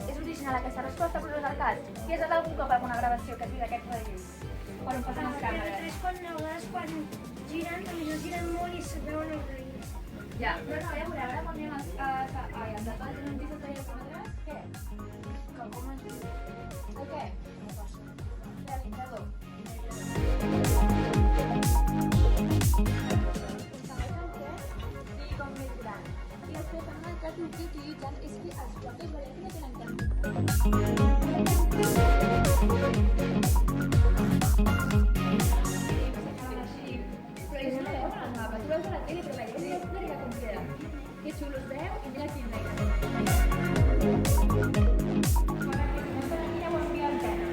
És original aquesta resposta, però no és el cas. Si has estat algun cop alguna gravació que has vist d'aquest relleu? Quan ho passen les càmeres? A vegades quan giren, també no giren molt i se veuen els relleus. Ja, però no, a veure, ara quan anem als detalls de notícies de quilòmetres, què? Com es diu? El què? Realitzador. I com més gran. I el que fan en el cas que utilitzen és que els jocs de valència no tenen tant. Tu veus a la tele, però la idea és mira com queda. Que xulo es veu i mira quin negre. Quan aquesta niña ho envia al pena.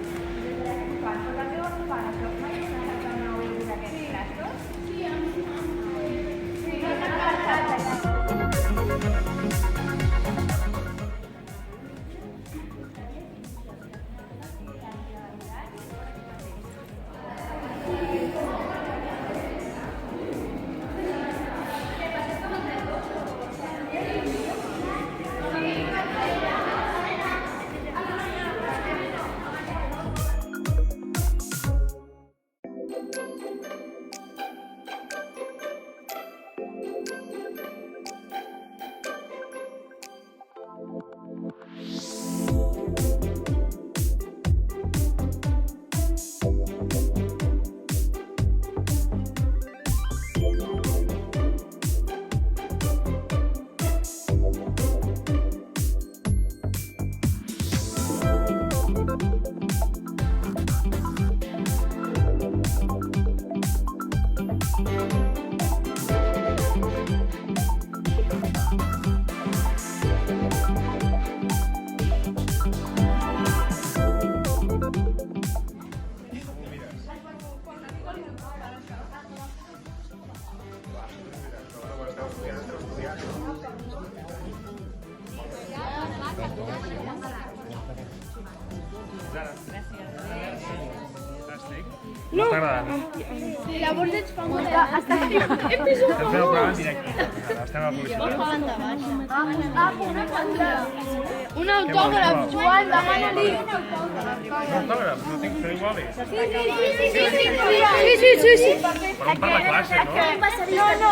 Des de la que fan. Però també ho fan, això. Mai no s'ha de una oïda d'aquests trastos? Sí, sí, no s'han marxat allà. No t'ha agradat? Llavors ets famosa. Estem fent el programa en directe. Estem a la publicitat. Un autògraf, Joan, demana-li. Un autògraf? No tinc, però igual és. Sí. Però un per la classe, no? No,